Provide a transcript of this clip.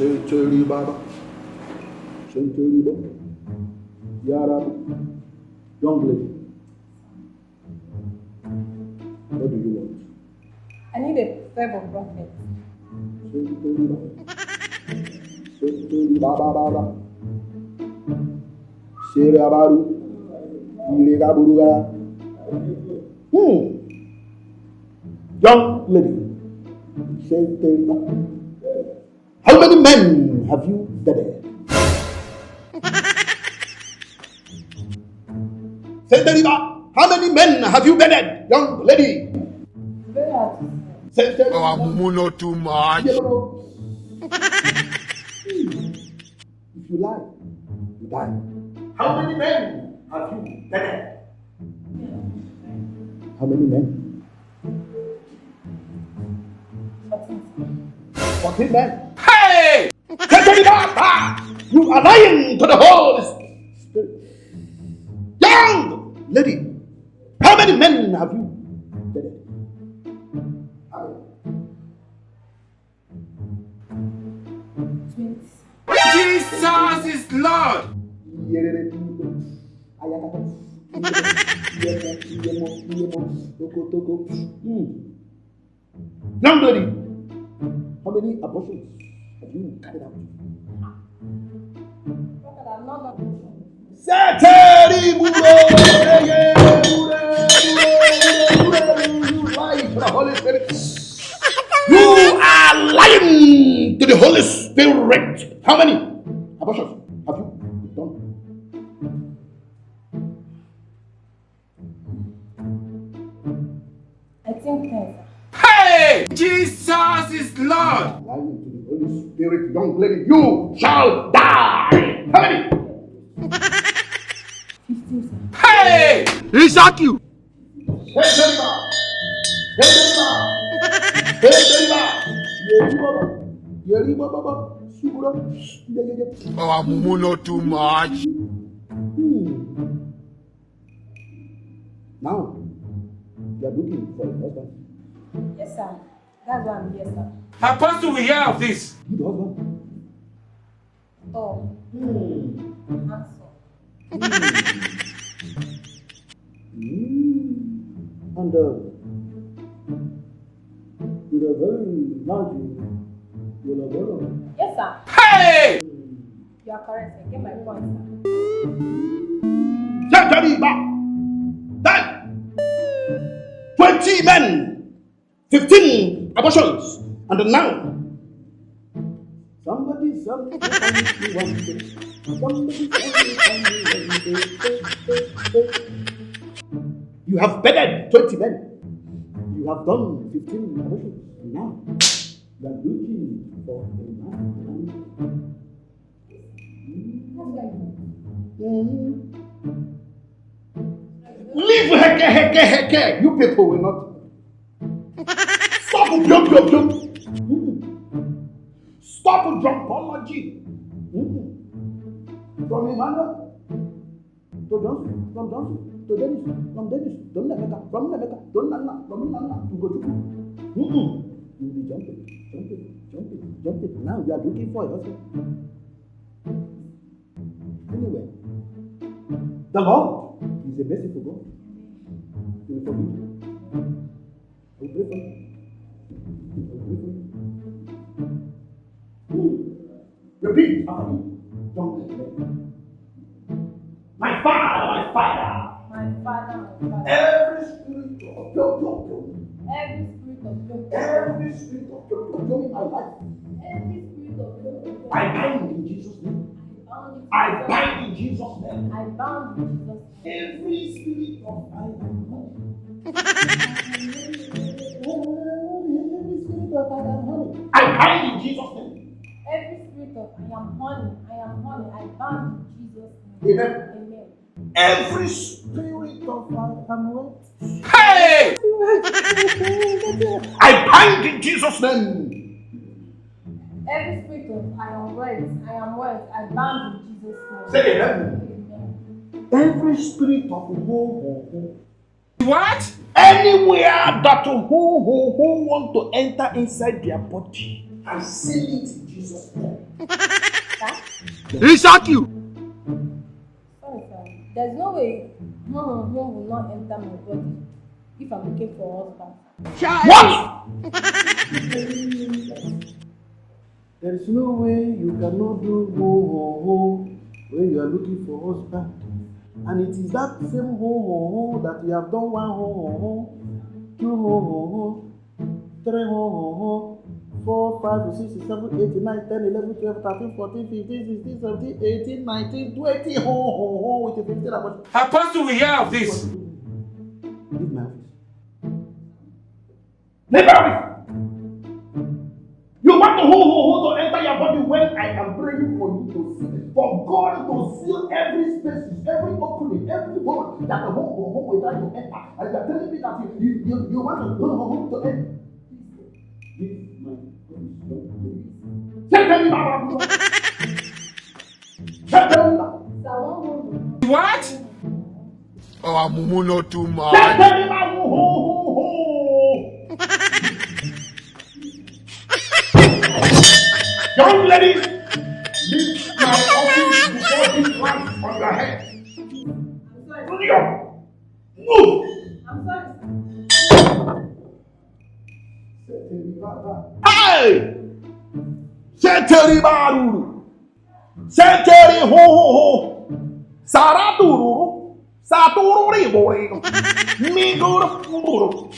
Shenteri Baba. Shenteri Baba. Yara. Young lady. What do you want? I need a favor, prophet. Shenteri Baba. Shenteri Baba. Shera Baru. Irega Buruga. Young lady. Shenteri Baba. How many men have you dated? How many men have you dated, young lady? Very hard. Amuma not too much. If you lie, you die. How many men have you dated? How many men? 14 men. Hey! You are lying to the Holy Spirit. Young lady, how many men have you dated? Jesus is Lord. Young lady, how many abortions have you carried out? Prophet, I'm not that person. You are lying to the Holy Spirit. How many abortions have you done? I think 10. Hey! Jesus is Lord. Lying to the Holy Spirit, young lady, you shall die. How many? 15, sir. Hey! He shot you. Amuma not too much. Now, you are looking for a husband. Yes, sir. That's why I'm here, sir. Apostle, we hear of this. Good husband. Oh, handsome. And with a very large yellow girl. Yes, sir. Hey! You are correct, sir. Get my point, sir. Then 20 men, 15 abortions, and now somebody you have bedded 20 men. You have done 15 abortions, and now you are looking for a man. Leave heke. You people will not. Stop jump. Stop jumpology. From Emmanuel to Johnson, from Johnson to Dennis, from Dennis to Nemeka, from Nemeka to Nana, from Nana to Gojuku. You'll be jumping. Now you are looking for a husband. Anyway, the Lord is a merciful God. He will forgive you. I will pray for you. Repeat after me. Don't let me. My Father. My Father. Every spirit of Every spirit of in my life, Every spirit of I bind in Jesus' name. I bind in Jesus' name. I bound in Jesus' name. Every spirit of I am honey. Every spirit of I am honey. I bind in Jesus' name. Every spirit of I am honey, I bound in Jesus' name. Amen. Amen. Every spirit of I am wet. Hey! I bind in Jesus' name. Every spirit of I am wet, I bound in Jesus' name. Say amen. Amen. Every spirit of who. What? Anywhere that who want to enter inside their body, I seal it in Jesus' name. He shock you. Sorry, sir. There's no way home will not enter my body if I'm looking for a husband. What? There is no way you cannot do ho ho ho when you are looking for husband. And it is that same ho ho ho that you have done 1 ho ho ho, 2 ho ho ho, 3 ho ho ho, 4, 5, 6, 7, 8, 9, 10, 11, 12, 13, 14, 15, 16, 17, 18, 19, 20 ho ho ho with the 15 about. Apostle will hear of this. Leave my office. Leave my office. You want to ho ho ho to enter your body when I am praying for you to see, for God to seal every space, every opening, every hole that the ho ho ho will try to enter. And you are telling me that you want to ho ho ho to enter. Leave my office. What? Oh, Amuma not too much. Young lady, leave my office before this light on your head. Move! I'm sorry. Hey! Seteri baruru. Seteri ho ho ho. Saraturu. Saturu ribori. Miguru.